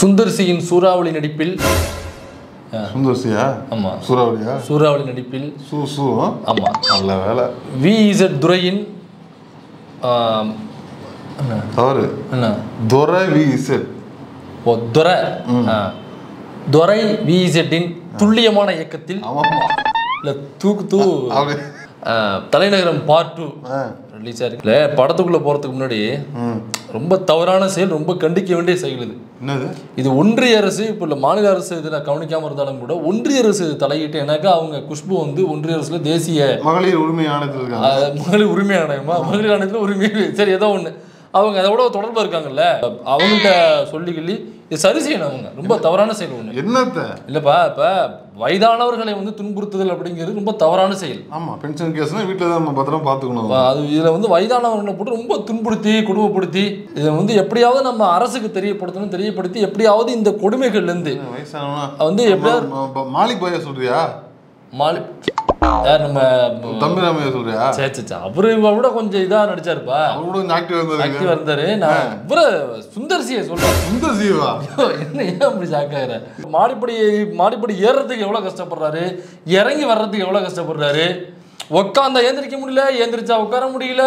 சுந்தர்சியின் சூறாவளி நடிப்பில் சுந்தர்சியா? ஆமா. சூறாவளியா? சூறாவளி நடிப்பில் சூ ஆமா. நல்ல வேலை. V.Z துரையின் தவறு. என்ன? துரை V.Z. ஓ துரை. துரை V.Z இன் துல்லியமான இயக்கத்தில் இல்ல தலைநகரம் பார்ட் 2 ரிலீஸ் ஆயிருக்குல. படத்துக்குள்ள போறதுக்கு முன்னாடி ரொம்ப தவறான செயல், ரொம்ப கண்டிக்க வேண்டிய செயல் இது. என்னது? இது ஒன்றிய அரசு இப்போ இல்லை மாநில அரசு இதில் கவனிக்காம இருந்தாலும் கூட ஒன்றிய அரசு தலையிட்டு ஏன்னாக்கா அவங்க குஷ்பு வந்து ஒன்றிய அரசுல தேசிய மகளிர் உரிமை ஆணையத்தில் இருக்காங்க. மகளிர் உரிமை ஆணையமா? மகளிர் ஆணையத்தில் உரிமை சரி ஏதோ ஒன்று அவங்க அதோட தொடர்பு இருக்காங்கல்ல, அவங்கள்ட்ட சொல்லிக்கிள்ளி இது சரி செய்யணும். அவங்க ரொம்ப தவறான செயல் ஒன்று. என்னத்த இல்லைப்பா, இப்போ வயதானவர்களை வந்து துன்புறுத்துதல் அப்படிங்கிறது ரொம்ப தவறான செயல். ஆமாம், பென்ஷன் கேஸ்னா வீட்டில் தான் நம்ம பத்திரம் பார்த்துக்கணும். அது இதில் வந்து வயதானவர்களை போட்டு ரொம்ப துன்புறுத்தி கொடுமைப்படுத்தி இதை வந்து எப்படியாவது நம்ம அரசுக்கு தெரியப்படுத்தி எப்படியாவது இந்த கொடுமைகள்லேருந்து வயசானவனா வந்து எப்படியாவது மாலிக் பாயா சொல்றியா? யார் நம்ம தம்பிராமையா சொல்றியா? சே அவரு விட கொஞ்சம் இதா நடிச்சாருப்பா, ஆக்டிவா இருந்தாரு. நான் இவர சுந்தர்சியை சொல்றேன். சுந்தர்சிவா என்ன ஏன் அப்படி ஷாக்காகிற? மாடிப்படி ஏறுறதுக்கு எவ்வளவு கஷ்டப்படுறாரு, இறங்கி வர்றதுக்கு எவ்வளவு கஷ்டப்படுறாரு. உட்காந்தா ஏந்திரிக்க முடியல, ஏந்திரிச்சா உட்கார முடியல.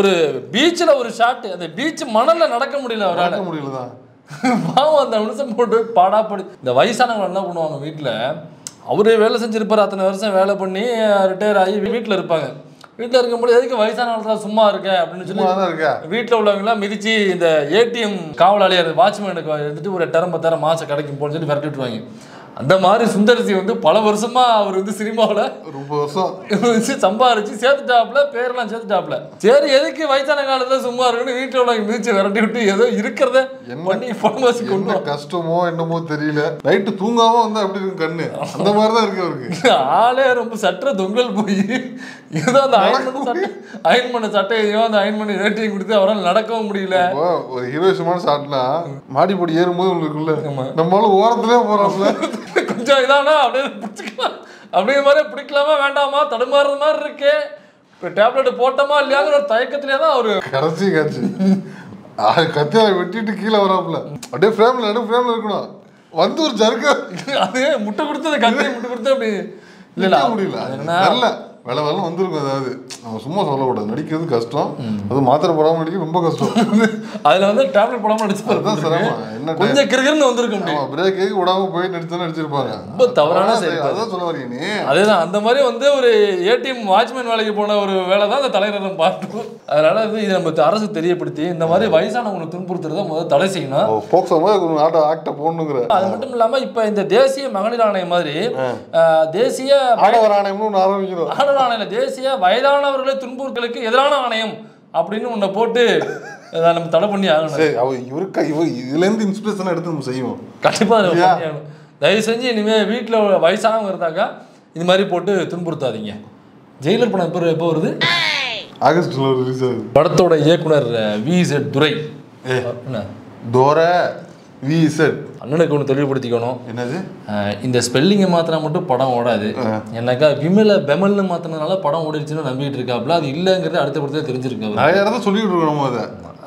ஒரு பீச்சில் ஒரு ஷாட், அந்த பீச் மணல்ல நடக்க முடியல, அவரால் முடியலதான். பாவம் அந்த மனுஷன் போட்டு பாடாப்படி. இந்த வயசானவங்க என்ன பண்ணுவாங்க, வீட்டில் அவரு வேலை செஞ்சிருப்பாரு, அத்தனை வருஷம் வேலை பண்ணி ரிட்டையர் ஆகி வீட்டில் இருப்பாங்க. வீட்டில் இருக்கும்போது எதுக்கு வயசான காலத்தில் சும்மா இருக்க அப்படின்னு சொல்லி வீட்டில் உள்ளவங்களாம் மிதிச்சு இந்த ஏடிஎம் காவலாளியார் வாட்ச்மேனுக்கு எடுத்துட்டு ஒரு 1000 மாசம் கிடைக்கும் போன்னு சொல்லி விரட்டி விட்டுருவாங்க. அந்த மாதிரி சுந்தர்சி வந்து பல வருஷமா அவர் வந்து சினிமாவில் ரொம்ப வருஷம் சம்பாரிச்சு சேர்த்துட்டாப்ல, பேரெல்லாம் சேர்த்துட்டாப்ல. சரி எதுக்கு வயசான காலத்துல சும்மா இருக்குன்னு வீட்டில் உள்ள மிதிச்சு விரட்டி விட்டு ஏதோ இருக்கிறத பண்ணி பணமாசி கொண்டு கஷ்டமோ என்னமோ தெரியல. நைட்டு தூங்காம வந்து அப்படி இருக்கு கண்ணு, அந்த மாதிரிதான் இருக்கு அவருக்கு. ஆளே ரொம்ப சற்ற தொங்கல் போய் ஏதோ அந்த அயன் பண்ண சட்டையோ அந்த அயன் பண்ணி வேட்டையும் கொடுத்து அவரால் நடக்கவும் முடியல. ஒரு ஹீரோயிசமான ஷாட்னா மாடிப்படி ஏறும்போது உங்களுக்குள்ள நம்மளால ஓரத்துலேயே போறோம்ல, கொஞ்சம் இதானா அப்படியே பிடிச்சிக்கலாம், அப்படிங்கிற மாதிரி பிடிக்கலாமா வேண்டாமா தடுமாறுற மாதிரி இருக்கு. இப்போ டேப்லெட் போட்டோமா இல்லையாங்கிற ஒரு தயக்கத்திலே தான் அவரு கடைசி காட்சி கத்தியால வெட்டிட்டு கீழே வராப்புல அப்படியே ஃப்ரேம்ல இருக்கணும். வந்து ஒரு ஜர்க்க அது முட்டை கொடுத்தது கத்தியை முட்டை கொடுத்து அப்படி இல்லை முடியல வேலை வந்துருக்கும். அதாவது நம்ம சும்மா சொல்லக்கூடாது, நடிக்கிறது கஷ்டம், அது மாத்திரை போடாமல் நடிக்க ரொம்ப கஷ்டம். அதில் வந்து டேப்லெட் போடாமல் நடிச்சுதான் சிரமம். என்ன கொஞ்சம் கிருகிருன்னு வந்திருக்கும், பிரேக் விடாமல் போய் நடிச்சிருப்பாங்க. ரொம்ப தவறான செயல். அதான் சொல்ல வரீங்க நீ. அதேதான் அந்த மாதிரி வந்து ஒரு ஏடிஎம் வாட்ச்மேன் வேலைக்கு போன ஒரு வேலை தான் அந்த தலைநகரம் பார்த்து. அதனால வந்து இதை நம்ம அரசு தெரியப்படுத்தி இந்த மாதிரி வயசானவங்களை துன்புறுத்துறத முதல்ல தடை செய்யணும். ஆக்ட போடணுங்கிற. அது மட்டும் இல்லாம இப்ப இந்த தேசிய மகளிர் ஆணையம் மாதிரி தேசிய ஆடவர் ஆணையம்னு ஆரம்பிக்கிறோம். தேசிய வயதானவர்களை துன்புறுத்தலுக்கு எதிரான ஆணையம் அப்படின்னு ஒன்ன போட்டு நம்ம தடை பண்ணி ஆகணும். இதுல இருந்து இன்ஸ்பிரேஷன் எடுத்து நம்ம செய்வோம் கண்டிப்பா. தயவு செஞ்சு இனிமே வீட்டுல வயசானவங்க இருந்தாக்கா இது மாதிரி போட்டு துன்புறுத்தாதீங்க. ஜெயிலர் படம் எப்போ வருது? ஆகஸ்ட்ல ரிலீஸ் ஆகுது. படத்தோட இயக்குனர் V.Z துரை. தோரை V.Z. அண்ணனுக்கு ஒன்று தெளிவுபடுத்திக்கணும். என்னது? இந்த ஸ்பெல்லிங்கை மாத்தினா மட்டும் படம் ஓடாது. என்னக்கா பெமல்னு மாத்தினதுனால படம் ஓடிடுச்சுன்னு நம்பிட்டு இருக்காப்புல. அது இல்லைங்கிறது அடுத்த படத்தை தெரிஞ்சிருக்கு. நிறைய இடத்த சொல்லிட்டு இருக்கணும்.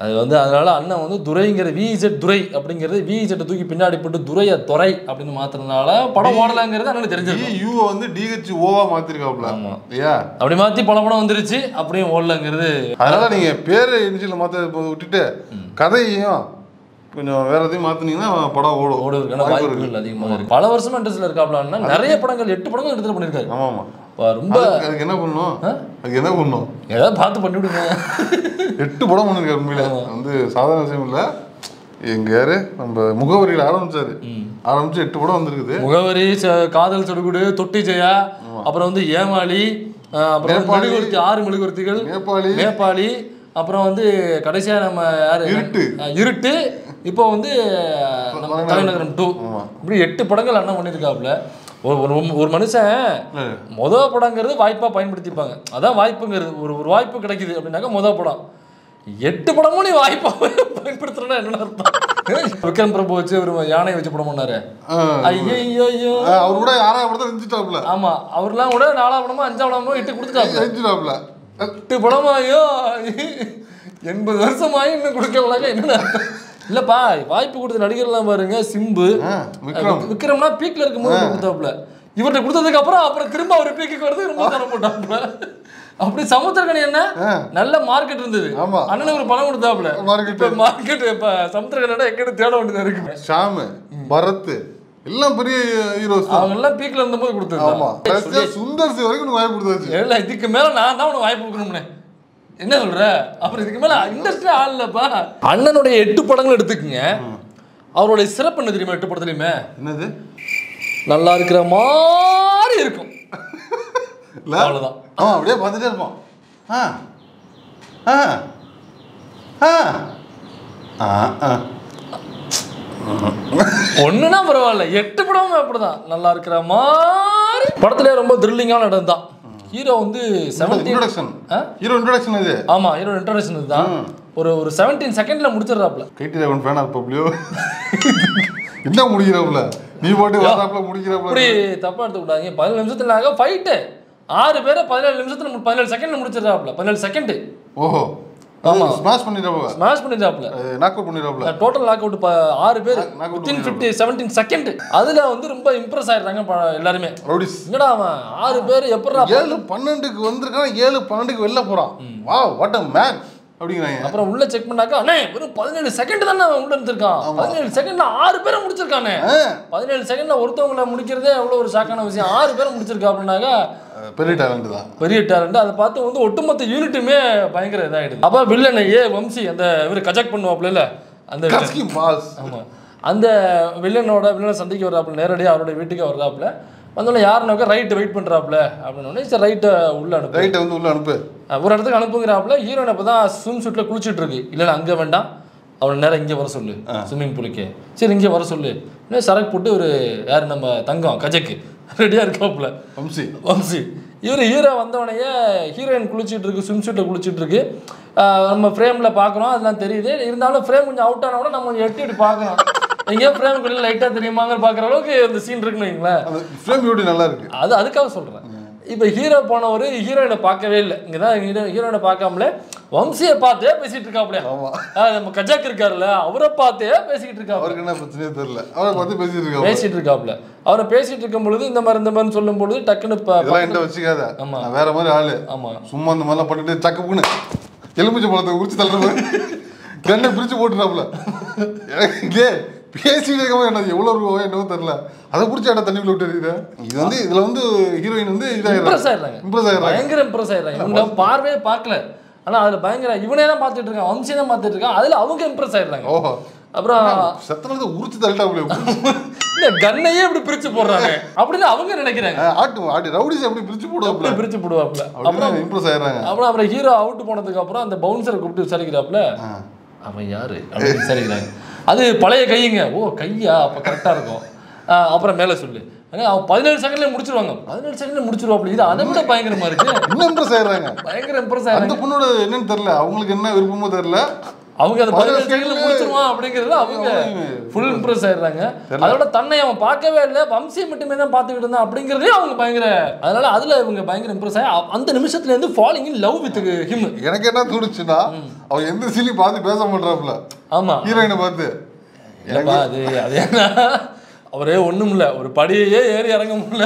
அது வந்து அதனால அண்ணன் வந்து துரைங்கிற V.Z துரை அப்படிங்கிறது V.Z தூக்கி பின்னாடி போட்டு துரை அப்படின்னு மாத்தினதுனால படம் ஓடலாங்கிறது அண்ணனுக்கு தெரிஞ்சிருக்கு. யூ வந்து DHO மாத்திருக்காப்புல. ஆமா, அப்படி மாத்தி படம் வந்துருச்சு, அப்படியும் ஓடலாங்கிறது. அதனால நீங்க பேரு இனிஷியல் மாத்த விட்டுட்டு கதையையும் கொஞ்சம் வேற எதையும் மாத்தினீங்கன்னா படம் ஓடுவதற்கான வாய்ப்புகள் அதிகமாக இருக்கு. பல வருஷமா இன்ட்ரெஸ்ட்ல இருக்காப்லன்னா நிறைய படங்கள் 8 படங்கள் எடுத்து பண்ணிருக்காரு. ஆமா, ரொம்ப அதுக்கு என்ன பண்ணணும் ஏதாவது பார்த்து பண்ணி விடுங்க. 8 படம் பண்ணிருக்காரு. உண்மையில வந்து சாதாரண விஷயம் இல்ல. எங்க யாரு நம்ம முகவரியில் ஆரம்பிச்சு 8 படம் வந்திருக்குது. முகவரி, காதல் சொடுகுடு, தொட்டி ஜெயா, அப்புறம் வந்து ஏமாளி, அப்புறம் மெழுகுவர்த்தி 6 மெழுகுவர்த்திகள், நேபாளி, அப்புறம் வந்து கடைசியா நம்ம யாரு இருட்டு, இப்போ வந்து தலைநகரம் 2, இப்படி 8 படங்கள் அண்ணன் பண்ணியிருக்காப்புல. ஒரு மனுஷன் மொதல் படங்கிறது வாய்ப்பா பயன்படுத்திப்பாங்க. அதான் வாய்ப்புங்கிறது. ஒரு வாய்ப்பு கிடைக்குது அப்படின்னாக்கா மொதல் படம். 8 படமும் நீ வாய்ப்பா பயன்படுத்துறா என்னன்னு அர்த்தம்? விக்ரம் பிரபு வச்சு ஒரு யானை வச்சு படம் பண்ணாரு. ஐயோ அவரு கூட 6ஆவது படத்தை செஞ்சுட்டாப்ல. ஆமா, அவர்லாம் கூட 4ஆவது படமோ 5ஆவது படமோ 8 கொடுத்துட்டாப்ல. 8 படமாயோ 80 வருஷமாயி இன்னும் கொடுக்கலாங்க. என்ன இல்லப்பா வாய்ப்பு கொடுத்த நடிகர்லாம் பாருங்க, சிம்பு, விக்ரம்னா பீக்ல இருக்கும்போது கொடுத்தாப்புல. இவர்கிட்ட கொடுத்ததுக்கு அப்புறம் திரும்ப அவர் பீக்கு வரது ரொம்ப தரம் போட்டாப்புல. அப்படி சமுத்திரக்கணி என்ன நல்ல மார்க்கெட் இருந்தது, அண்ணனுக்கு ஒரு பணம் கொடுத்தாப்புல. மார்க்கெட் இப்ப சமுத்திரக்கணி எங்க தேட வேண்டியதா இருக்கு. ஷாம், பரத் எல்லாம் பெரிய ஹீரோஸ், அவங்க எல்லாம் பீக்ல இருந்தபோது கொடுத்தது. ஆமா, சுந்தர் சி வரைக்கும் வாய்ப்பு கொடுத்தாச்சு. இல்ல இதுக்கு மேல நான் தான் உனக்கு வாய்ப்பு கொடுக்கணும்னே. என்ன சொல்ற? அப்புறம் இதுக்கு மேல இண்டஸ்ட்ரி ஆள் இல்லப்பா. அண்ணனுடைய 8 படங்கள் எடுத்துக்கங்க, அவருடைய சிறப்பு என்ன தெரியுமா? 8 படத்துலயுமே என்னது? நல்லா இருக்கிற மாதிரி இருக்கும். அவ்வளவுதான். அப்படியே பார்த்துட்டே இருப்போம். ஒண்ணுனா பரவாயில்ல, 8 படமும் அப்படிதான் நல்லா இருக்கிற மாதிரி. படத்துல ரொம்ப த்ரில்லிங்கான இடம் தான். ஹீரோ வந்து 17 இன்ட்ரோடக்ஷன், ஹீரோ இன்ட்ரோடக்ஷன் இது. ஆமா, ஹீரோ இன்ட்ரோடக்ஷன் இதுதான். ஒரு 17 செகண்ட்ல முடிச்சிடறாப்ல. கைட்டி ரவன் ஃபேனா இருப்பப்ளியோ என்ன முடிக்கிறாப்ல, நீ போட்டு வாராப்ல முடிக்கிறாப்ல. அப்படி தப்பா எடுத்து விடாதீங்க. 17 நிமிஷத்துல ஃபைட் 6 பேரை 17 நிமிஷத்துல 17 செகண்ட்ல முடிச்சிடறாப்ல. 17 செகண்ட். ஓஹோ, ஆமா, ஸ்மாஷ் பண்ணிடுறாப்ல. ஸ்மாஷ் பண்ணிடுறாப்ல, நாக் அவுட் பண்ணிடுறாப்ல. டோட்டல் நாக் அவுட் 6 பேர் within 17 செகண்ட். அதுல வந்து ரொம்ப இம்ப்ரெஸ் ஆயிடுறாங்க எல்லாருமே. என்னடா அவன் 6 பேர் எப்பறா 7-12க்கு வந்திருக்கான், 7-12க்கு வெளில போறான். Wow, what a man அப்படிங்கறாங்க. அப்புறம் உள்ள செக் பண்ணாக்க அண்ணே வெறும் 17 செகண்ட் தானே அவன் உள்ள இருந்திருக்கான். 17 செகண்ட்ல 6 பேரை முடிச்சிருக்கானே. 17 செகண்ட்ல ஒருத்தவங்கள முடிக்கிறதே எவ்வளவு ஒரு ஷாக்கான விஷயம். 6 பேரை முடிச்சிருக்கா அப்படின்னாக்க பெரிய டேலண்ட் தான், பெரிய டேலண்ட். அதை பார்த்து வந்து ஒட்டுமொத்த யூனிட்டுமே பயங்கர இதாயிடுது. அப்ப வில்லனை வம்சி அந்த இவர் கஜெக்ட் பண்ணுவாப்ல, அந்த ஆமா, அந்த வில்லனை சந்திக்க வர்றாப்புல, நேரடியாக அவருடைய வீட்டுக்கு வர்றாப்புல. வந்தோடனே யாருனாக்கா ரைட்டு வெயிட் பண்ணுறாப்புல அப்படின்னு, சரி ரைட்டை உள்ள அனுப்பு, ரைட்டை வந்து உள்ள அனுப்பு, ஒரு இடத்துக்கு அனுப்புங்கிறாப்புல. ஹீரோயின் அப்போ தான் ஸ்விம் சூட்டில் குளிச்சுட்டு இருக்கு. இல்லைன்னா அங்கே வேண்டாம், அவனை நேரம் இங்கே வர சொல்லு ஸ்விம்மிங் பூலுக்கு. சரி இங்கே வர சொல்லு. இன்னும் சரக்கு போட்டு ஒரு யார் நம்ம தங்கம் கஜக்கு ரெடியாக இருக்காப்புல, வம்சி. இவர் ஹீரோ வந்தவனையே ஹீரோயின் குளிச்சுட்டு இருக்கு, ஸ்விம் சூட்டில் குளிச்சுட்டு இருக்கு. நம்ம ஃப்ரேமில் பார்க்குறோம், அதெல்லாம் தெரியுது. இருந்தாலும் ஃப்ரேம் கொஞ்சம் அவுட் ஆனால் கூட நம்ம கொஞ்சம் எட்டி பார்க்குறோம். எங்கேயோ ஃப்ரேம் கொஞ்சம் லைட்டாக தெரியுமாங்க பார்க்குற அளவுக்கு அந்த சீன் இருக்குன்னு வைங்களேன். ஃப்ரேம் பியூட்டி நல்லா இருக்கு. அதுக்காக சொல்கிறேன். இப்போ ஹீரோ போனவர் ஹீரோயினை பார்க்கவே இல்லை. இங்கே தான் ஹீரோயினை பார்க்காமலே வம்சியை பார்த்தே பேசிட்டு இருக்காப்லையா. நம்ம கஜாக் இருக்காருல்ல, அவரை பார்த்தே பேசிக்கிட்டு இருக்காப்ல. அவருக்கு என்ன பிரச்சனையே தெரியல, அவரை பார்த்து பேசிட்டு இருக்காப்ல. அவரை பேசிட்டு இருக்கும் பொழுது இந்த மாதிரி சொல்லும் பொழுது டக்குன்னு வச்சுக்காத, ஆமா வேற மாதிரி ஆளு, ஆமா சும்மா இந்த மாதிரிலாம் பண்ணிட்டு சக்குன்னு எலுமிச்சை பழத்தை உரிச்சு தள்ளுற மாதிரி கண்ணை பிரிச்சு போட்டுறாப்ல. பேசிட்டு இருக்க எனக்கு எவ்வளோ ரூபா என்னவோ தெரியல, அதை பிடிச்ச இடம் தண்ணிக்குள்ள விட்டு. இது வந்து இதுல வந்து ஹீரோயின் வந்து இம்ப்ரெஸ் ஆயிடுறாங்க, பயங்கர இம்ப்ரெஸ் ஆயிடுறாங்க. இவங்க பார்வையே பார்க்கல, ஆனா அதுல பயங்கர இவனே தான் பார்த்துட்டு இருக்கான், வம்சியை தான் பார்த்துட்டு இருக்கான். அதுல அவங்க இம்ப்ரெஸ் ஆயிடுறாங்க. ஓஹோ, அப்புறம் சத்தனது உரிச்சு தள்ளிட்டாப்ல, இல்ல கண்ணையே இப்படி பிரிச்சு போடுறாங்க அப்படின்னு அவங்க நினைக்கிறாங்க. ஆட்டு ரவுடிஸ் எப்படி பிரிச்சு போடுவாப்ல. அப்புறம் இம்ப்ரெஸ் ஆயிடுறாங்க. அப்புறம் ஹீரோ அவுட் போனதுக்கு அப்புறம் அந்த பவுன்சரை கூப்பிட்டு விசாரிக்கிறாப்ல, அவன் யாரு அப்படின்னு விசாரிக்கிறாங்க. அது பழைய கையுங்க. ஓ கையா, அப்போ கரெக்டாக இருக்கும். அப்புறம் மேலே சொல்லு, அவன் 17 செகண்ட்லேயே முடிச்சிருவாங்க. 17 செகண்ட்ல முடிச்சிருவாப்ல. இது அதை விட பயங்கரமா இருக்கு. இன்னும் இம்ப்ரெஸ் ஆயிடுறாங்க, பயங்கர இம்ப்ரெஸ் ஆயிடுறாங்க. அந்த பொண்ணோட என்னன்னு தெரியல, அவங்களுக்கு என்ன விருப்பமோ தெரியல, அவங்க அந்த 17 செகண்ட்ல முடிச்சிருவான் அப்படிங்கிறதுல அவங்க ஃபுல் இம்ப்ரெஸ் ஆயிடுறாங்க. அதோட தன்னை அவன் பார்க்கவே இல்லை, வம்சியை மட்டுமே தான் பார்த்துக்கிட்டு இருந்தான் அப்படிங்கிறதே அவங்க பயங்கர. அதனால அதுல இவங்க பயங்கர இம்ப்ரெஸ் ஆகி அந்த நிமிஷத்துல இருந்து falling in love with him. எனக்கு என்ன தோணுச்சுன்னா, அவன் எந்த சீலி பார்த்து பேச மாட்டாப்ல. ஆமா, ஹீரோயினை பார்த்து அது என்ன, அவரே ஒண்ணும் இல்ல, ஒரு படியே ஏறி இறங்க முடியல,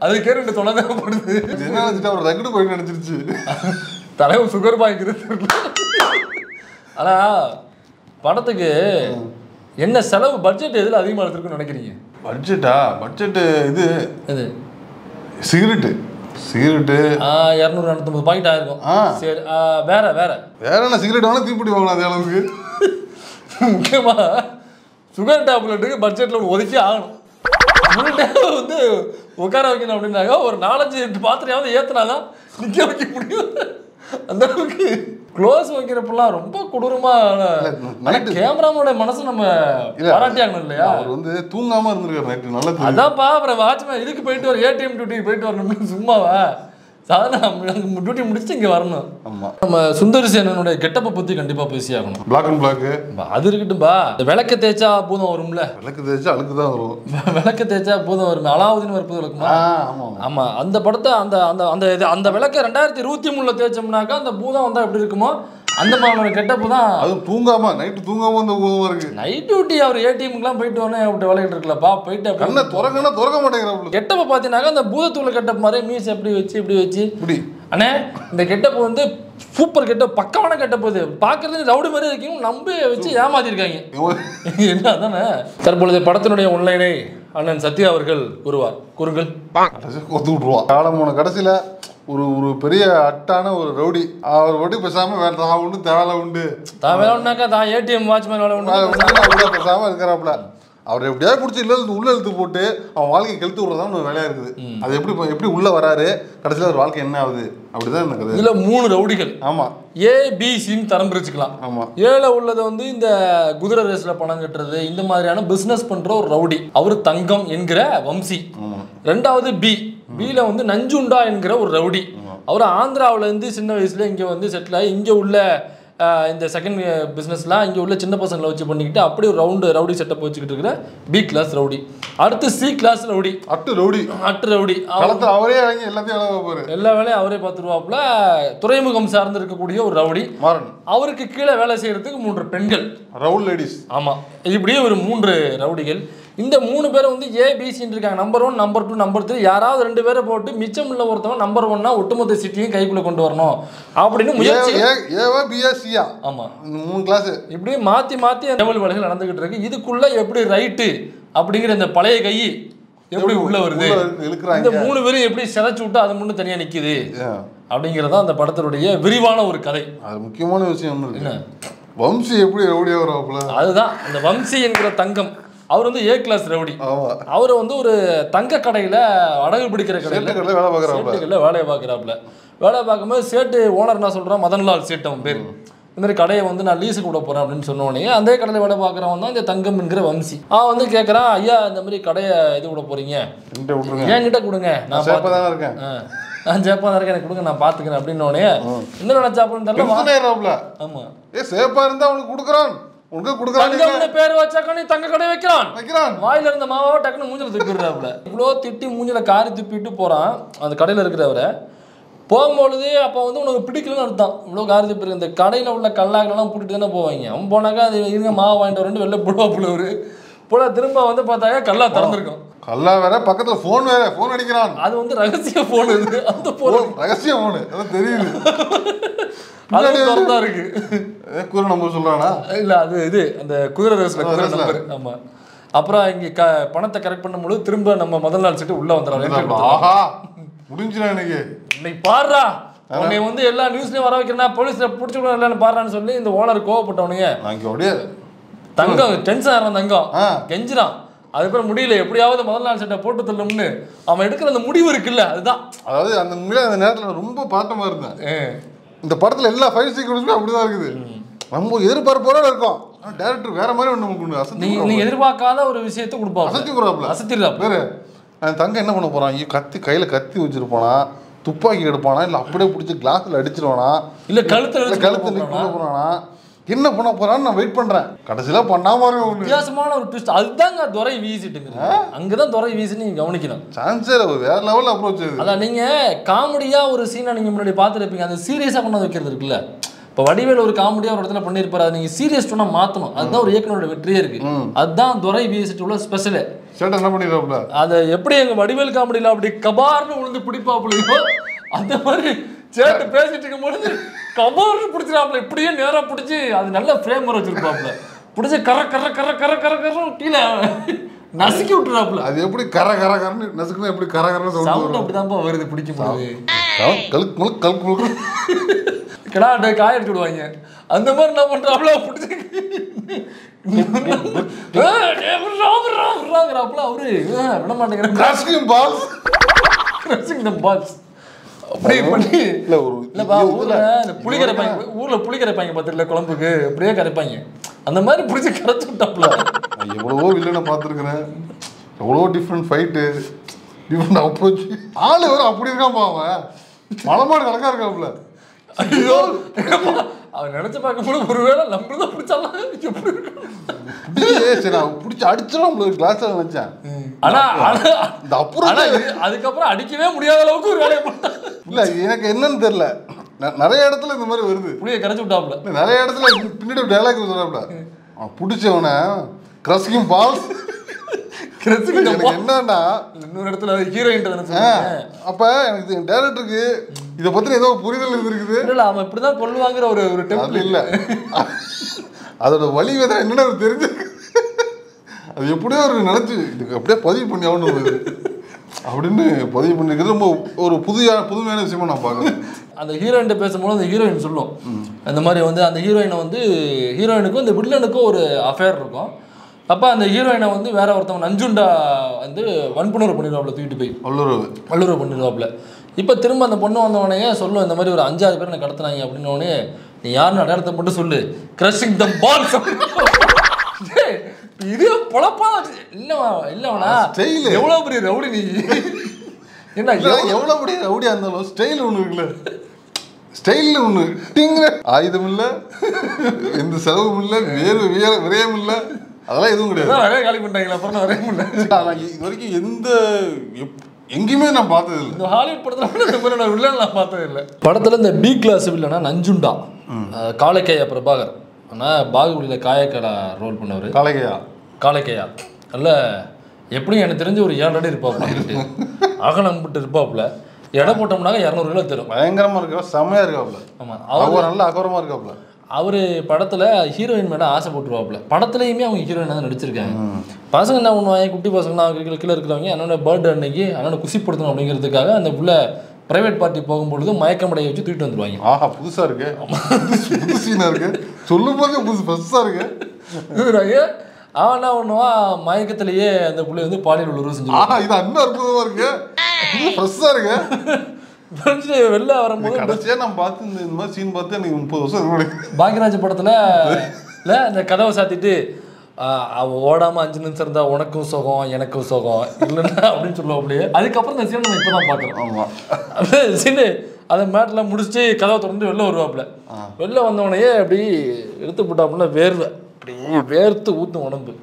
அதுக்கே 2 தொலை தேவைப்படுது. என்ன நினைச்சிட்டு அவர் ரகுடு போய் நினைச்சிருச்சு, தலைவர் சுகர் பாய்க்கிறது. ஆனா படத்துக்கு என்ன செலவு, பட்ஜெட் எதுல அதிகமாக எடுத்துருக்குன்னு நினைக்கிறீங்க? பட்ஜெட் இது சிகரெட்டு 200-250 பாக்கெட் ஆயிருக்கும். சரி, வேற என்ன சிகரெட் வேணா தீப்பிடி வாங்கலாம் அதே அளவுக்கு. முக்கியமா சுகர் டேப்லெட்டுக்கு பட்ஜெட்ல ஒதுக்கி ஆகணும். வந்து உட்கார வைக்கணும் அப்படின்னாக்க ஒரு 4-5 பாத்திரையாவது ஏத்துனாதான் நிக்க வைக்க முடியும். அந்த அளவுக்கு க்ளோஸ் வைக்கிறப்பெல்லாம் ரொம்ப கொடூரமா. கேமராமோட மனசு நம்ம பாராட்டி ஆகணும் இல்லையா? அவர் வந்து தூங்காம இருந்திருக்காரு நைட்டு. நல்லா அதான்ப்பா. அப்புறம் வாட்ச்மேன் இதுக்கு போயிட்டு வர ஏடிஎம் டியூட்டி போயிட்டு வரணும், சும்மாவா? சாதாரண டியூட்டி முடிச்சுட்டு இங்கே வரணும். ஆமாம், நம்ம சுந்தர் சேனனுடைய கெட்டப்பை பற்றி கண்டிப்பாக பேசி ஆகணும். பிளாக் அண்ட் பிளாக் அது இருக்கட்டும்பா. விளக்க தேய்ச்சா பூதம் வரும்ல, விளக்கு தேய்ச்சா அழுக்கு தான் வரும். விளக்க தேய்ச்சா பூதம் வரும். அலாவுதீன் வருப்பது விளக்குமா? ஆமாம், அந்த படத்தை அந்த அந்த அந்த அந்த விளக்க 2023 தேய்ச்சோம்னாக்கா அந்த பூதம் வந்தால் எப்படி இருக்குமோ அந்த மாதிரி கெட்டப்பு தான். அது தூங்காம நைட்டு தூங்காம அந்த ஊதமா இருக்கு. நைட் டியூட்டி அவர் ஏடிஎம்க்குலாம் போயிட்டு வரணும் அப்படி விளையாட்டு இருக்கலப்பா போயிட்டு கண்ணை திறக்க மாட்டேங்கிறாப்புல. கெட்டப்ப பார்த்தீங்கன்னாக்கா அந்த பூதத்தூள் கெட்டப் மாதிரி மீஸ் எப்படி வச்சு இப்படி வச்சு இப்படி அண்ணே இந்த கெட்டப்பு வந்து சூப்பர் கெட்டப் பக்கமான கெட்டப் இது பார்க்கறது ரவுடி மாதிரி இருக்கீங்க நம்ப வச்சு ஏமாத்திருக்காங்க என்ன தானே. தற்பொழுது படத்தினுடைய ஒன்லைனை அண்ணன் சத்யா அவர்கள் கூறுங்கள். கொத்து விட்டுருவான். காலம் போன கடைசியில ஒரு பெரிய அட்டான ஒரு ரவுடி அவர் வட்டி பேசாம வேற தான் உண்டு தேவை உண்டு வேலை உண்டாக்கா தான் ஏடிஎம் வாட்ச்மேன் வேலை உண்டு பேசாம இருக்கிறாப்புல. அவர் எப்படியாவது பிடிச்சி உள்ள இழுத்து போட்டு அவன் வாழ்க்கை கெழுத்து விடுறதான் ஒரு வேலையா இருக்குது. அது எப்படி உள்ள வராரு கடைசியில் ஒரு வாழ்க்கை என்ன ஆகுது அப்படிதான் எனக்கு. இதுல 3 ரவுடிகள். ஆமா ஏபிசின்னு தரம் பிரிச்சுக்கலாம். ஆமா ஏல உள்ளது வந்து இந்த குதிரை ரேஸ்ல பணம் கட்டுறது இந்த மாதிரியான பிசினஸ் பண்ற ஒரு ரவுடி அவரு தங்கம் என்கிற வம்சி. ரெண்டாவது பில வந்து நஞ்சுண்டா என்கிற ஒரு ரவுடி. அவர் ஆந்திராவில இருந்து சின்ன வயசுல இங்க வந்து செட்டில் ஆகி இங்க உள்ள இந்த செகண்ட் பிஸ்னஸ்லாம் இங்கே உள்ள சின்ன பசங்களை வச்சு பண்ணிக்கிட்டு அப்படி ஒரு ரவுடி செட்டப் வச்சுக்கிட்டு இருக்கிற பி கிளாஸ் ரவுடி. அடுத்து சி கிளாஸ் ரவுடி அட்டு ரவுடி அவரே எல்லாத்தையும் எல்லா வேலையும் அவரே பார்த்துருவாப்புல. துறைமுகம் சார்ந்து இருக்கக்கூடிய ஒரு ரவுடி. அவருக்கு கீழே வேலை செய்யறதுக்கு 3 பெண்கள் ரவுண்ட் லேடிஸ். ஆமா இப்படியே ஒரு 3 ரவுடிகள். இந்த 3 பேரை வந்து ஏபிசின்னு இருக்காங்க. நம்பர் 1 நம்பர் 2 நம்பர் 3 யாராவது 2 பேரை போட்டு மிச்சம் உள்ள ஒருத்தவன் நம்பர் 1னா ஒட்டுமொத்த சிட்டியும் கைக்குள்ள கொண்டு வரணும் அப்படின்னு முயற்சி. ஆமா 3 கிளாஸ் இப்படி மாத்தி லெவல் வேலைகள் நடந்துகிட்டு இருக்கு. இதுக்குள்ள எப்படி ரைட்டு அப்படிங்கிற இந்த பழைய கை எப்படி உள்ள வருது இந்த 3 பேரும் எப்படி சிதைச்சு விட்டு அது முன்னு தனியா நிக்குது அப்படிங்கறத அந்த படத்தினுடைய விரிவான ஒரு கதை. அது முக்கியமான விஷயம் என்ன வம்சி எப்படி ரவுடியா வராப்புல. அதுதான் அந்த வம்சி என்கிற தங்கம். அவர் வந்து ஏ கிளாஸ் ரவுடி. அவர் வந்து ஒரு தங்க கடையில அடகு பிடிக்கிற கடையில வேலையை பார்க்குறாப்புல. வேலை பார்க்கும்போது சேட்டு ஓனர் என்ன சொல்றான் மதன்லால் சேட்டு அவன் பேர். இந்த மாதிரி கடையை வந்து நான் லீஸுக்கு விட போறேன் அப்படின்னு சொன்ன உடனே அந்த கடையில் வேலை பார்க்குறவன் தான் இந்த தங்கம் என்கிற வம்சி. அவன் வந்து கேட்குறான் ஐயா இந்த மாதிரி கடையை இது விட போறீங்க என்கிட்ட கொடுங்க நான் இருக்கேன் நான் சேப்பா தான் இருக்கேன் எனக்கு கொடுங்க நான் பார்த்துக்கிறேன் அப்படின்னோடனே என்ன நினைச்சாப்புன்னு தெரியல. ஆமா சேப்பா இருந்தா அவனுக்கு கொடுக்குறான் பேர் வச்சாக்க நீ தங்க கடை வைக்கிறான் வாயில இருந்த மாவாவை டக்குன்னு மூஞ்சில துப்பிடுறாப்புல. இவ்வளோ திட்டி மூஞ்சில காரி துப்பிட்டு போறான் அந்த கடையில இருக்கிறவரை. போகும்பொழுது அப்போ வந்து உனக்கு பிடிக்கலன்னு அர்த்தம். இவ்வளோ காரி துப்பி இந்த கடையில உள்ள கல்லாக்கெல்லாம் பிடிட்டு தானே போவாங்க. அவன் போனாக்கா அது இருங்க மாவை வாங்கிட்டு வரேன் வெளில போடுவாப்புல ஒரு போல திரும்ப வந்து பார்த்தாக்க கல்லா திறந்துருக்கும். கல்லா வேற பக்கத்துல போன் அடிக்கிறான். அது வந்து ரகசிய போன். இது அந்த போன் ரகசிய போன் அது தெரியுது. அதுதான் இருக்கு குதிரை நம்பர் சொல்றானா இல்ல அது இது அந்த குதிரை ரேஸ்ல குதிரை நம்பர். ஆமா அப்புறம் இங்க பணத்தை கரெக்ட் பண்ணும்போது திரும்ப நம்ம முதல் நாள் சீட்டு உள்ள வந்துடுறாங்க. ஆஹா முடிஞ்சிடும் இன்னைக்கு பாடுறா உன்னை வந்து எல்லா நியூஸ்லயும் வர வைக்கிறேன்னா போலீஸ்ல பிடிச்சி விடலான்னு பாடுறான்னு சொல்லி இந்த ஓனர் கோவப்பட்டவனுங்க தங்கம் டென்ஷன் ஆகிறான். தங்கம் கெஞ்சிரான். அதுக்கப்புறம் முடியல எப்படியாவது முதல் நாள் சட்டை போட்டு தள்ளணும்னு அவன் எடுக்கிற அந்த முடிவு இருக்குல்ல அதுதான். அதாவது அந்த அந்த நேரத்தில் ரொம்ப பாட்டமா இருந்தேன். இந்த படத்துல எல்லா ஃபைட் சீக்வன்ஸுமே அப்படிதான் இருக்குது. நம்ம எதிர்பார்ப்போட இருக்கோம். டைரக்டர் வேற மாதிரி ஒன்று நீங்க எதிர்பார்க்காத ஒரு விஷயத்தை கொடுப்பாங்க. அசத்திடுறாப்ல வேறு தங்க என்ன பண்ண போறான் கையில கத்தி வச்சிருப்பானா துப்பாக்கி எடுப்பானா இல்லை அப்படியே பிடிச்சி கிளாஸ்ல அடிச்சிருவானா இல்லை கழுத்து போறானா என்ன பண்ண போறான்னு நான் வெயிட் பண்றேன். கடைசியில பண்ணாம வித்தியாசமான ஒரு ட்விஸ்ட். அதுதாங்க துரை வீசிட்டுங்க. அங்கதான் துரை வீசி நீங்க கவனிக்கணும். சான்ஸே வேற லெவல் அப்ரோச். அதான் நீங்க காமெடியா ஒரு சீனை நீங்க முன்னாடி பார்த்துருப்பீங்க. அந்த சீரியஸா கொண்டு வைக்கிறது இருக்குல்ல. இப்போ வடிவேல் ஒரு காமெடியா ஒரு இடத்துல பண்ணியிருப்பாரு. அதை நீங்க சீரியஸ் டோனா மாத்தணும். அதுதான் ஒரு இயக்குனரோட வெற்றியே இருக்கு. அதுதான் துரை வீசிட்டு உள்ள ஸ்பெஷல். என்ன பண்ணிடுறாப்ல அதை எப்படி எங்க வடிவேல் காமெடியில அப்படி கபார்னு விழுந்து பிடிப்பாப்புலையோ அந்த மாதிரி சேட்டு பேசிட்டு இருக்கும் பொழுது கபார்னு பிடிச்சிடாப்புல. இப்படியே நேரா பிடிச்சி அது நல்ல ஃப்ரேம் வர வச்சிருப்பாப்புல. பிடிச்சி கர கீழே நசுக்கி விட்டுறாப்புல. அது எப்படி கரன்னு நசுக்குனா எப்படி கரன்னு சவுண்ட் அப்படிதான்ப்பா வருது பிடிக்கும் போது. கடா காய எடுத்து விடுவாங்க. அந்த மாதிரி என்ன பண்றாப்புல பிடிச்சி அவரு விட மாட்டேங்கிறாங்க. அப்படியே பண்ணி ஊர்ல புளி கரைப்பாங்க பார்த்துல குழம்புக்கு அப்படியே கரைப்பாங்க. அந்த மாதிரி பிடிச்சி கரைச்சு விட்டாப்புல. எவ்வளவோ வில்லனை பார்த்துருக்கிறேன். எவ்வளோ டிஃப்ரெண்ட் ஃபைட்டு டிஃப்ரெண்ட் அப்ரோச். ஆளு வரும் அப்படி இருக்கான் அவன் மலமாடு கணக்கா இருக்காப்புல. ஐயோ அவன் நினைச்சு பார்க்கும்போது ஒருவேளை நம்மளதான் பிடிச்சாலாம் எப்படி பிடிச்சி அடிச்சிடும் கிளாஸ் நினைச்சேன். ஆனா அதுக்கப்புறம் அடிக்கவே முடியாத அளவுக்கு ஒரு வேலையை பண்ணான். இல்ல எனக்கு என்னன்னு தெரியல. நிறைய இடத்துல இந்த மாதிரி வருது. புளியை கரைச்சி விட்டாப்ல. நிறைய இடத்துல பின்னாடி டைலாக் சொல்றாப்ல, பிடிச்சவன கிரஸ்கிங் பால்ஸ். எனக்கு என்னன்னா இன்னொரு இடத்துல ஹீரோயின் அப்ப எனக்கு டைரக்டருக்கு இதை பத்தி ஏதோ புரிதல் இருந்திருக்குது. இல்ல அவன் இப்படிதான் கொள்ளுவாங்கிற ஒரு டெம்ப்ளேட் இல்ல, அதோட வழி வேற என்னன்னு அவர் தெரிஞ்சிருக்கு. அது எப்படியோ ஒரு நினைச்சு இதுக்கு அப்படியே பதிவு பண்ணி ஆகணும் அப்படின்னு பதிவு பண்ணிருக்கிறது ரொம்ப ஒரு புதுமையான விஷயமா நான் பார்க்குறேன். அந்த ஹீரோயின் பேசும்போது அந்த ஹீரோயின் சொல்லும் இந்த மாதிரி வந்து அந்த ஹீரோயினுக்கும் இந்த வில்லனுக்கும் ஒரு அஃபேர் இருக்கும். அப்போ அந்த ஹீரோயினை வந்து வேற ஒருத்தவங்க நஞ்சுண்டா வந்து வன்புணர்வு பண்ணிடுவாப்புல, தூக்கிட்டு போய் வல்லுறவு பண்ணிடுவாப்புல. இப்போ திரும்ப அந்த பொண்ணு வந்தவனையே சொல்லும் இந்த மாதிரி ஒரு 5-6 பேர் எனக்கு கடத்தினாங்க அப்படின்னோடனே நீ யாருன்னு அடையாளத்தை மட்டும் சொல்லு, கிரஷிங் த பால்ஸ். இது பொழப்பா இல்லவனா எவ்வளவு பெரிய ரவுடி நீ, என்ன எவ்வளவு பெரிய ரவுடியா இருந்தாலும் ஸ்டைல் ஒண்ணு இருக்குல்ல, ஸ்டைல் ஒண்ணு ஆயுதம் இல்ல, எந்த செலவும் இல்ல, விரயம் இல்ல, அதெல்லாம் எதுவும் கிடையாது. நிறைய காலி பண்ணிட்டாங்களா அப்புறம் வரைய முடியல. இது வரைக்கும் எங்கேயுமே நான் பார்த்தது இல்லை. இந்த ஹாலிவுட் படத்துல இந்த மாதிரி நான் வில்லன் நான் பார்த்தது இல்லை. படத்துல இந்த பி கிளாஸ் வில்லனா நஞ்சுண்டா காளைக்கையா பிரபாகர், ஆனால் பாகுபலியில் காயக்கடா ரோல் பண்ணவர். காளைக்கையா நல்ல எப்படியும் எனக்கு தெரிஞ்சு ஒரு 7 அடி இருப்பாப்புல, அகலம் விட்டு இருப்பாப்புல. எடை போட்டோம்னாக்க 200 கிலோ தரும். பயங்கரமா இருக்கா, செம்மையா இருக்காப்புல. ஆமாம், அவர் நல்ல அகரமா இருக்காப்புல. அவர் படத்தில் ஹீரோயின் மேலே ஆசைப்பட்டுருவாப்புல. படத்துலையுமே அவங்க ஹீரோயின் தான் நடிச்சிருக்காங்க. பசங்க என்ன பண்ணுவாங்க, குட்டி பசங்கன்னா கீழே இருக்கிறவங்க என்னோட பர்த்டே அன்னைக்கு அண்ணனை குசிப்படுத்தணும் அப்படிங்கிறதுக்காக அந்த புள்ள பிரைவேட் பார்ட்டி போகும்பொழுது மயக்கமடைய வச்சு தூக்கிட்டு வந்துருவாங்க. ஆஹா, புதுசாக இருக்கு, புதுசீனாக இருக்கு, சொல்லும் போது புதுசாக இருக்கு. அவன் என்ன பண்ணுவான், மயக்கத்திலேயே அந்த புள்ளை வந்து பாலியல் உறவு செஞ்சுருவான். இது இன்னும் அற்புதமாக இருக்கு, ஃப்ரெஷ்ஷாக இருக்கு. வெளில வரும்போது கடைசியா நான் பார்த்து இந்த மாதிரி சீன் பார்த்து எனக்கு 30 வருஷம். பாக்யராஜ் படத்துல இல்ல இந்த கதவை சாத்திட்டு அவ ஓடாம 5 நிமிஷம் இருந்தா உனக்கும் சுகம் எனக்கும் சுகம் இல்லைன்னா அப்படின்னு சொல்லுவாப்லையே. அதுக்கப்புறம் இந்த சீன் நம்ம இப்பதான் பாக்குறோம். ஆமா, சீனு அதை மேட்ல முடிச்சுட்டு கதவை திறந்து வெளில வருவாப்புல. வெளில வந்தவனையே அப்படி எடுத்து போட்டாப்புல வேர்வை அப்படியே வேர்த்து ஊத்தும் உடம்பு.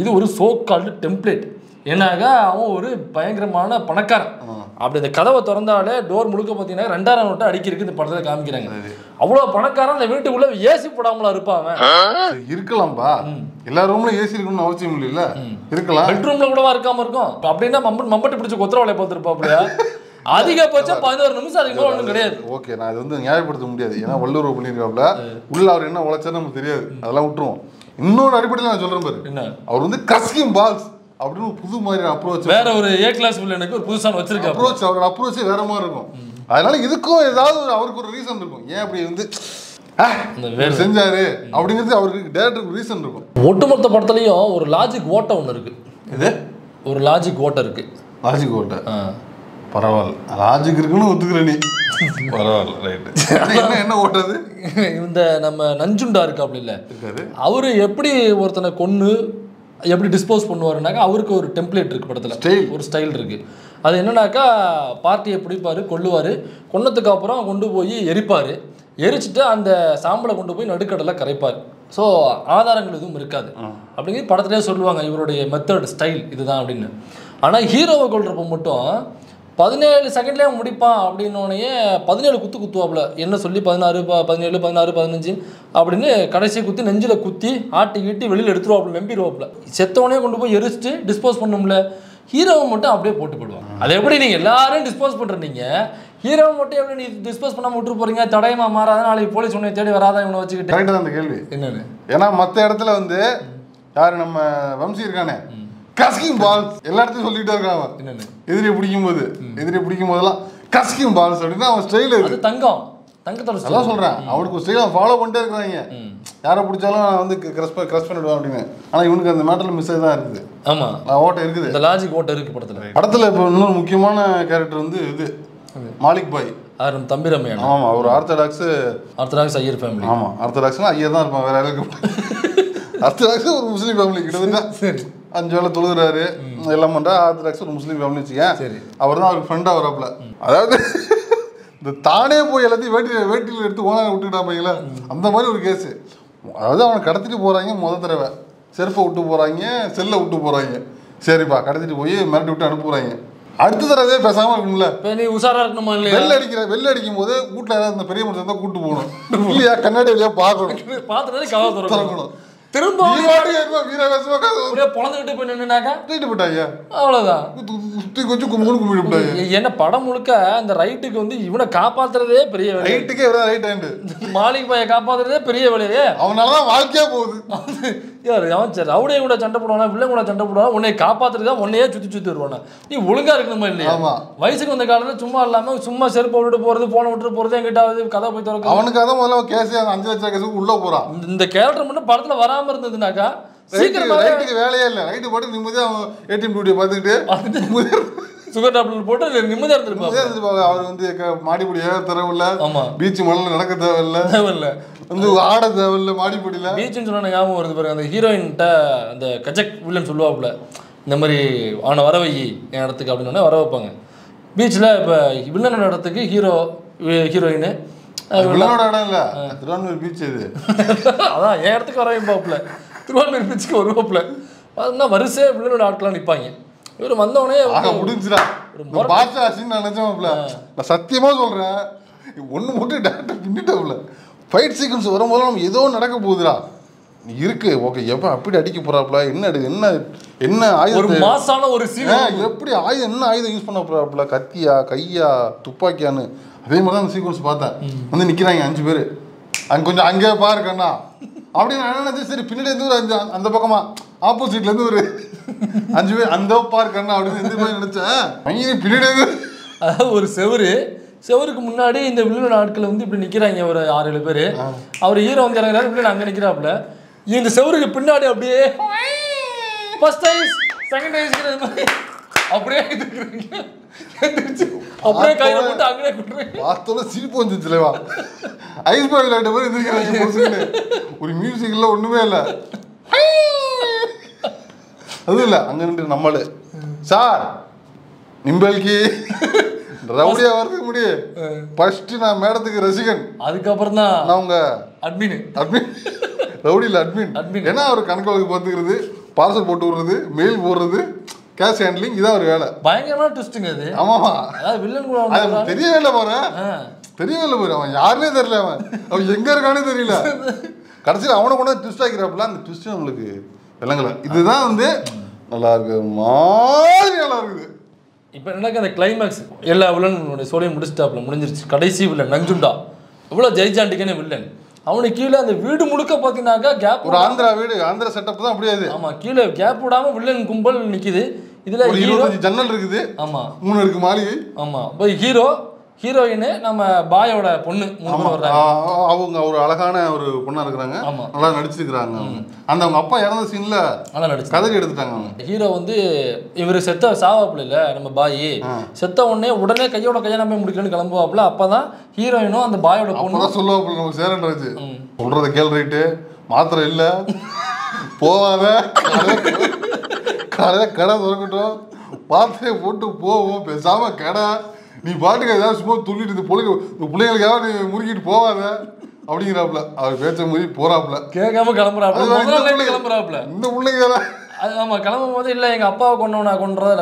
இது ஒரு சோ கால்டு டெம்ப்ளேட். ஏன்னாக அவன் ஒரு பயங்கரமான பணக்காரன். அப்படி இந்த கதவை திறந்தாலே டோர் முழுக்க பார்த்தீங்கன்னா 2000 நோட்டை அடிக்கிருக்கு இந்த படத்துல காமிக்கிறாங்க. அவ்வளோ பணக்காரன் அந்த வீட்டுக்குள்ள ஏசி போடாமல இருப்பாங்க. இருக்கலாம்பா, எல்லா ரூம்லயும் ஏசி இருக்கணும்னு அவசியம் இல்ல, இருக்கலாம். பெட்ரூம்ல கூடவா இருக்காம இருக்கும். அப்படின்னா மம்பட்டு பிடிச்ச கொத்தரவாளைய பார்த்துருப்பாப்லையா. அதிகபட்சம் 11 நிமிஷம் அதிகமாக ஒன்றும் கிடையாது. ஓகே, நான் இது வந்து நியாயப்படுத்த முடியாது, ஏன்னா வல்லுறவு பண்ணியிருக்காப்ல. உள்ள அவர் என்ன உழைச்சாரு நமக்கு தெரியாது, அதெல்லாம் விட்டுருவோம். இன்னொரு அடிப்படையில் நான் சொல்றேன் பாரு, என்ன அவர் வந்து கஸ்கிங் பால்ஸ் அப்படின்னு புது மாதிரி அப்ரோச், வேற ஒரு ஏ கிளாஸ் வில்லனுக்கு ஒரு புதுசான வச்சிருக்க அப்ரோச், அவரோட அப்ரோச்சே வேற மாதிரி இருக்கும். அதனால இதுக்கும் ஏதாவது அவருக்கு ஒரு ரீசன் இருக்கும், ஏன் அப்படி வந்து செஞ்சாரு அப்படிங்கிறது அவருக்கு டேரக்டருக்கு ரீசன் இருக்கும். ஒட்டுமொத்த படத்துலயும் ஒரு லாஜிக் ஓட்ட ஒன்று இருக்கு. இது ஒரு லாஜிக் ஓட்ட இருக்கு. லாஜிக் ஓட்ட பரவாயில்ல, லாஜிக் இருக்குன்னு ஒத்துக்கிற நீ, பரவாயில்ல, ரைட்டு. என்ன ஓட்டது, இந்த நம்ம நஞ்சுண்டா இருக்கு அப்படி இல்லை, அவரு எப்படி ஒருத்தனை கொன்னு எப்படி டிஸ்போஸ் பண்ணுவாருனாக்கா அவருக்கு ஒரு டெம்ப்ளேட் இருக்குது படத்தில், ஒரு ஸ்டைல் இருக்குது. அது என்னன்னாக்கா பார்ட்டியை பிடிப்பார், கொல்லுவார், கொன்னதுக்கு அப்புறம் கொண்டு போய் எரிப்பார், எரிச்சிட்டு அந்த சாம்பலை கொண்டு போய் நடுக்கடலை கரைப்பார். ஸோ ஆதாரங்கள் எதுவும் இருக்காது அப்படிங்கிறது படத்துலேயே சொல்லுவாங்க, இவருடைய மெத்தட் ஸ்டைல் இதுதான் அப்படின்னு. ஆனால் ஹீரோவை கொள்றப்ப மட்டும் 17 செகண்ட்லேயே முடிப்பான் அப்படின்னோடனே 17 குத்துவாப்புல, என்ன சொல்லி 16 17 16 15 அப்படின்னு கடைசியை குத்தி நெஞ்சில் குத்தி ஆட்டி கீட்டி வெளியில் எடுத்துருவாப்புல, நம்பிடுவாப்புல. செத்தவனே கொண்டு போய் எரிச்சிட்டு டிஸ்போஸ் பண்ணும்ல, ஹீரோவை மட்டும் அப்படியே போட்டு போடுவாங்க. அதை எப்படி நீங்கள் எல்லாரும் டிஸ்போஸ் பண்ணுறீங்க, ஹீரோவை மட்டும் எப்படி நீ டிஸ்போஸ் பண்ணாமல் விட்டு போகிறீங்க, தடயமாக மாறாத, நாளைக்கு போலீஸ் உன்னை தேடி வராதா இவனை வச்சுக்கிட்டு. கரெக்டாக தான் அந்த கேள்வி என்னன்னு, ஏன்னா மற்ற இடத்துல வந்து யார் நம்ம வம்சி இருக்கானே கஸ்கிங் பால்ஸ் எல்லா இடத்தையும் சொல்லிட்டே இருக்காங்க. என்னன்னு எதிரியை பிடிக்கும் போதெல்லாம் கஸ்கிங் பால்ஸ் அப்படின்னா அவன் ஸ்டைல் அது தங்கத்தோட அதான் சொல்றேன், அவனுக்கு ஸ்டைலை ஃபாலோ பண்ணிட்டே இருக்கிறாங்க. யாரை பிடிச்சாலும் நான் வந்து கிரஷ் பண்ணிடுவேன் அப்படின்னு. ஆனா இவனுக்கு அந்த மேட்டர்ல மிஸ் தான் இருக்குது. ஆமா, ஓட்ட இருக்குது, இந்த லாஜிக் ஓட்ட இருக்கு படத்துல. இப்போ இன்னொரு முக்கியமான கேரக்டர் வந்து இது மாலிக் பாய், தம்பி ரம்யா. ஆமா, ஒரு ஆர்த்தடாக்ஸ் ஐயர் ஃபேமிலி. ஆமா, ஆர்த்தடாக்ஸ்னா ஐயர் தான் இருப்பான், வேற யாருக்கு. ஆர்த்தடாக்ஸ் ஒரு முஸ்லீம் ஃபேமிலி கிட்டத்தட்ட. சரி, 5 வேளை தொழுகிறாரு, எல்லாம் பண்றா. ஆர்த்தடாக்ஸ் ஒரு முஸ்லீம் ஃபேமிலி வச்சுக்கேன். அவர் தான் அவருக்கு ஃப்ரெண்டா வரப்பல. அதாவது இந்த தானே போய் எல்லாத்தையும் வேட்டியில் எடுத்து ஓனாக விட்டுக்கிட்டாப்பீங்களா, அந்த மாதிரி ஒரு கேஸு. அதாவது அவனை கடத்திட்டு போகிறாங்க, செருப்பை விட்டு போகிறாங்க, செல்லை விட்டு போகிறாங்க. சரிப்பா, கடத்திட்டு போய் மிரட்டி விட்டு அனுப்புகிறாங்க. அடுத்த தடவை பேசாம இருக்கும்ல. இப்போ நீ உஷாரா இருக்கணுமா இல்லையா? வெள்ள அடிக்கும் போது வீட்டுல யாராவது இந்த பெரிய மனுஷன் தான் கூட்டு போகணும் இல்லையா? கண்ணாடி வழியா பார்க்கணும், பார்த்துட்டு கதவை திறக்கணும். திரும்ப பொழந்துகிட்டு போய் நின்னுனாக்கா தூக்கிட்டு போட்டாங்க, அவ்வளவுதான். கொஞ்சம் கும்பிட்டு போட்டாங்க. என்ன படம் முழுக்க அந்த ரைட்டுக்கு வந்து இவனை காப்பாத்துறதே பெரிய வேலை. ரைட்டுக்கே ரைட் ஹேண்டு மாலிக் பாயை காப்பாத்துறதே பெரிய வேலையே. அவனாலதான் வாழ்க்கையா போகுது. அவன் சரி ரவுடியை கூட சண்டை போடுவானா, வில்லன் கூட சண்டை போடுவானா, உன்னை காப்பாத்துறதா உன்னையே சுத்தி வருவானா. நீ ஒழுங்கா இருக்கணுமா இல்லையா? வயசுக்கு வந்த காலத்துல சும்மா இல்லாம சும்மா செருப்பு விட்டு போறது, போன விட்டு போறது, எங்கிட்ட கதை போய் திறக்க. அவனுக்கு அதான் முதல்ல கேஸ் 5 லட்சம் கேஸுக்கு உள்ள போறான். இந்த கேரக்டர் மட்டும் படத்துல வராம இருந்ததுனாக்கா சீக்கிரம் வேலையே இல்லை. ரைட்டு போட்டு நிம்மதியா அவன் ஏடிஎம் டியூட்டியை பார்த்துக்கிட்டு சுகர் டாப்லெட் போட்டு நிம்மதியா இருந்திருப்பாங்க. அவர் வந்து மாடிப்படியா தரவில்ல, பீச் மணல நடக்க தேவையில்லை, வந்து ஆட தேவையில்லை, மாடிப்படியில பீச்சுன்னு சொன்ன ஞாபகம் வருது பாருங்க. அந்த ஹீரோயின்கிட்ட அந்த கஜக் வில்லன் சொல்லுவாப்புல, இந்த மாதிரி அவனை வர வை என் இடத்துக்கு அப்படின்னு வர வைப்பாங்க பீச்சில். இப்போ வில்லனோட இடத்துக்கு ஹீரோயின் வில்லனோட இடம் இல்லை, திருவான்மூர் பீச் இது. அதான் என் இடத்துக்கு வர வைப்பாப்புல, திருவான்மூர் பீச்சுக்கு வருவாப்புல. பார்த்தா வரிசையாக வில்லனோட ஆட்கள்லாம் நிற்பாங்க. இவர் வந்தவனே முடிஞ்சுடா பாட்சாசின்னு நினைச்சோம்ல. நான் சத்தியமா சொல்றேன், ஒன்று மட்டும் டேரக்டர் பின்னிட்டோம்ல. ஃபைட் சீக்வன்ஸ் வரும்போது நம்ம ஏதோ நடக்க போகுதுடா இருக்கு. ஓகே, எப்போ அப்படி அடிக்க போறாப்புல, என்ன ஆயுதம், ஒரு மாசான ஒரு சீன், எப்படி ஆயுதம், என்ன ஆயுதம் யூஸ் பண்ண போறாப்புல, கத்தியா கையா துப்பாக்கியான்னு. அதே மாதிரி தான் அந்த சீக்வன்ஸ் பார்த்தேன். வந்து நிற்கிறாங்க 5 பேர், அங்கே கொஞ்சம் அங்கே பாருக்கண்ணா அப்படின்னு நான் நினைச்சேன். சரி, பின்னாடி இருந்து ஒரு அந்த பக்கமா ஆப்போசிட்ல இருந்து ஒரு 5 பேர் அந்த பாருக்கண்ணா அப்படின்னு எந்த மாதிரி நினைச்சேன். பின்னாடி அதாவது ஒரு செவருக்கு முன்னாடி இந்த வில்லன் ஆட்கள் வந்து இப்படி நிற்கிறாங்க ஒரு 6-7 பேர். அவர் ஹீரோ வந்து இறங்குறாரு, வில்லன் அங்கே நிற்கிறாப்புல. இந்த செவருக்கு பின்னாடி அப்படியே ஃபர்ஸ்ட் ஐஸ் செகண்ட் ஐஸ் அப்படியே அப்படியே கையில போட்டு அங்கே பார்த்தோட சிரிப்பு வந்துச்சுலவா. ஐஸ் பாய் விளையாட்ட மாதிரி எந்திரிக்கிறாங்க. ஒரு மியூசிக் இல்லை, ஒண்ணுமே இல்லை. அது இல்லை, அங்க நின்று நம்மளு சார் நிம்பல்கி ரவுடியா வரதுக்கு முடியும். ஃபர்ஸ்ட் நான் மேடத்துக்கு ரசிகன், அதுக்கப்புறம் தான் நான் உங்க அட்மின் ரவுடி இல்லை அட்மின். ஏன்னா அவர் கணக்கு வழக்கு பார்த்துக்கிறது, பார்சல் போட்டு விடுறது, மெயில் போடுறது, கேஷ் ஹேண்ட்லிங், இதான் ஒரு வேலை. பயங்கரமான ட்விஸ்ட்டுங்க அது. ஆமாமா, அதாவது வில்லன் கூட தெரியவே இல்லை போற அவன் யாருன்னே தெரியல, அவன் எங்க இருக்கானே தெரியல. கடைசியில் அவனை கொண்டு ட்விஸ்ட் ஆக்கிறாப்புல. அந்த ட்விஸ்ட் நம்மளுக்கு விளங்கல. இதுதான் வந்து நல்லா இருக்கு, மாதிரி நல்லா இருக்குது. இப்போ எனக்கு அந்த கிளைமேக்ஸ் எல்லா வில்லனுடைய சோலையும் முடிஞ்சிருச்சு. கடைசி வில்லன் நஞ்சுண்டா, இவ்வளோ ஜெய்ஜாண்டிக்கான வில்லன். அவனுக்கு கீழே அந்த வீடு முழுக்க பார்த்தீங்கன்னாக்கா கேப், ஒரு ஆந்திரா செட்டப் தான் அப்படியே. ஆமாம், கீழே கேப் விடாமல் வில்லன் கும்பல் நிற்கிது. இதில் 25 ஜன்னல் இருக்குது. ஆமாம், 3 இருக்கு மாளிகை. ஆமாம், இப்போ ஹீரோயின் நம்ம பாயோட பொண்ணு அவங்க ஒரு அழகான ஒரு பொண்ணா இருக்கிறாங்க. நல்லா நடிச்சிருக்கிறாங்க. அந்த அவங்க அப்பா இறந்த சீன்ல நல்லா நடிச்சு கதறி எடுத்துட்டாங்க. ஹீரோ வந்து இவர் செத்த சாவாப்புல இல்ல, நம்ம பாய் செத்த உடனே கையோட கையானமே முடிக்கலன்னு கிளம்புவாப்புல. அப்பதான் ஹீரோயினும் அந்த பாயோட பொண்ணு சொல்லுவாப்புல, நம்ம சேரன்றாச்சு சொல்றத கேள் ரைட்டு, மாத்திரை இல்ல போவாத, காலையில கடை திறக்கட்டும், பாத்திரையை போட்டு போவோம், பேசாம கடை நீ பாட்டுக்கு ஏதாவது சும்மா துள்ளிட்டு பிள்ளைங்களுக்காக நீ முறுக்கிட்டு போவாத அப்படிங்கிறாப்புல. அவர் பேச்ச முறி போறாப்புல, கேட்காம கிளம்புறாப்புல. இந்த பிள்ளைங்க அது ஆமாம், கிளம்பும் போது இல்லை எங்கள் அப்பாவை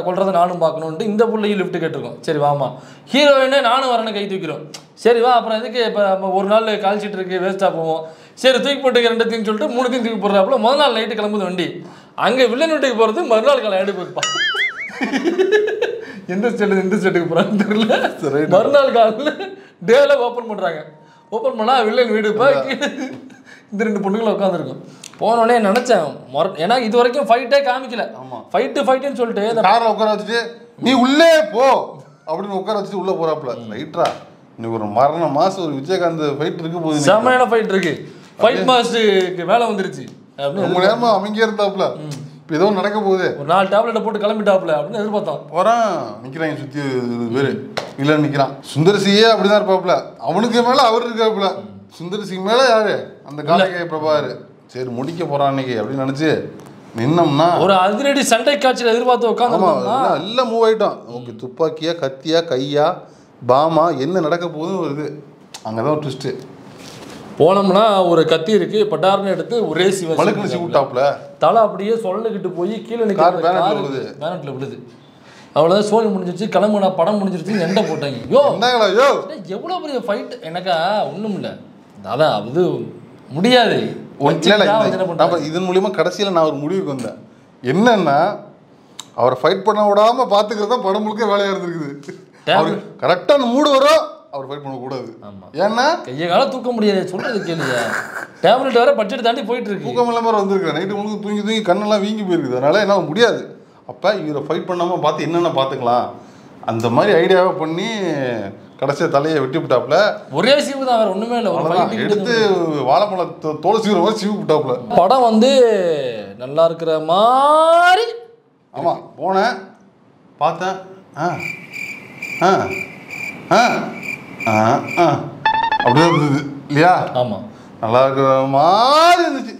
கொள்றதை நானும் பார்க்கணுன்ட்டு இந்த பிள்ளையும் லிஃப்ட் கேட்டிருக்கோம். சரி வாமா, ஹீரோயினே நானும் வரேன்னு கை தூக்கிறோம். சரி வா, அப்புறம் எதுக்கு இப்போ நம்ம ஒரு நாள் கால் ஷீட் இருக்கு வேஸ்ட்டாக போவோம். சரி தூக்கி போட்டுக்க 2 சொல்லிட்டு 3 தூக்கி போடுறாப்புல. முதல் நாள் நைட்டு கிளம்புது வண்டி, அங்கே வில்லன் வீட்டுக்கு போகிறது மறுநாள் காலை ஆயிடு போயிருப்பா. எந்த ஸ்டேட்டுக்கு போகிறான்னு தெரியல. மறுநாள் காலையில் டேல ஓப்பன் பண்ணுறாங்க. ஓப்பன் பண்ணால் வில்லன் வீடு இப்போ இந்த 2 பொண்ணுங்களை உட்காந்துருக்கும். போனோடனே நினச்சேன், ஏன்னா இது வரைக்கும் ஃபைட்டே காமிக்கல. ஃபைட்டுன்னு சொல்லிட்டு இந்த காரில் உட்கார வச்சுட்டு நீ உள்ளே போ அப்படின்னு உட்கார வச்சுட்டு உள்ளே போகிறாப்புல. ரைட்டா, இன்னைக்கு ஒரு மரண மாதம் ஒரு விஜயகாந்த் ஃபைட் இருக்கு போகுது, செம்மையான ஃபைட் இருக்கு. ஃபைட் மாஸ்டருக்கு வேலை வந்துருச்சு அப்படின்னு ரொம்ப நேரமாக அமைங்கே இருந்தாப்புல. இப்போ ஏதோ நடக்க போகுது, ஒரு 4 டேப்லெட்டை போட்டு கிளம்பிட்டாப்புல அப்படின்னு எதிர்பார்த்தோம். போகிறான், நிற்கிறாங்க சுற்றி பேர் இல்லை நிற்கிறான். சுந்தர்சியே அப்படிதான் இருப்பாப்புல, அவனுக்கு மேலே அவர் இருக்காப்புல. சுந்தர்சிக்கு மேலே யாரு, அந்த காலகே பிரபாகர். சரி முடிக்க போகிறான் அன்னைக்கு அப்படின்னு நினச்சி நின்னோம்னா ஒரு அதிரடி சண்டை காட்சியில் எதிர்பார்த்து உட்காந்து எல்லாம் மூவ் ஆகிட்டோம். ஓகே, துப்பாக்கியா கத்தியா கையா பாமா என்ன நடக்க போகுதுன்னு ஒரு இது. அங்கே தான் ஒரு ட்விஸ்ட்டு. போனோம்னா ஒரு கத்தி இருக்கு, பட்டார்னு எடுத்து ஒரே விட்டாப்புல தலை அப்படியே சொல்லிக்கிட்டு போய் கீழே பேனட்ல விழுது. அவ்வளோதான், ஸ்டோரி முடிஞ்சிருச்சு, கிளம்புனா படம் முடிஞ்சிருச்சு, எண்டை போட்டாங்க. யோ எவ்வளோ பெரிய ஃபைட் எனக்கா ஒன்றும் இல்லை, அதான் அது முடியாது. இதன் மூலியமா கடைசியில் நான் ஒரு முடிவுக்கு வந்தேன். என்னன்னா அவரை ஃபைட் பண்ண விடாம பாத்துக்கிறது தான் படம் முழுக்க வேலையா இருந்திருக்குது. அவர் கரெக்டான மூடு வரும், அவர் ஃபைட் பண்ணக்கூடாது. ஏன்னா கையை காலம் தூக்க முடியாது, சொல்றது கேளுங்க. டேப்லெட் வேற பட்ஜெட் தாண்டி போயிட்டு இருக்கு, தூக்கம் இல்லாமல் வந்திருக்கிறேன். நைட்டு முழுக்க தூங்கி தூங்கி கண்ணெல்லாம் வீங்கி போயிருக்குது. அதனால என்ன முடியாது. அப்போ இவரை ஃபைட் பண்ணாமல் பார்த்து என்னென்ன பார்த்துக்கலாம் அந்த மாதிரி ஐடியாவை பண்ணி கடைசியாக தலையை வெட்டி விட்டாப்புல. ஒரே சீவு தான், வேற ஒன்றுமே இல்லை. எடுத்து வாழைப்பழம் தோலை சீவுற மாதிரி சீவு விட்டாப்புல. படம் வந்து நல்லா இருக்கிற மாதிரி. ஆமாம், போனேன் பார்த்தேன். அப்படியே இருந்தது இல்லையா? ஆமாம், நல்லா இருக்கிற மாதிரி இருந்துச்சு.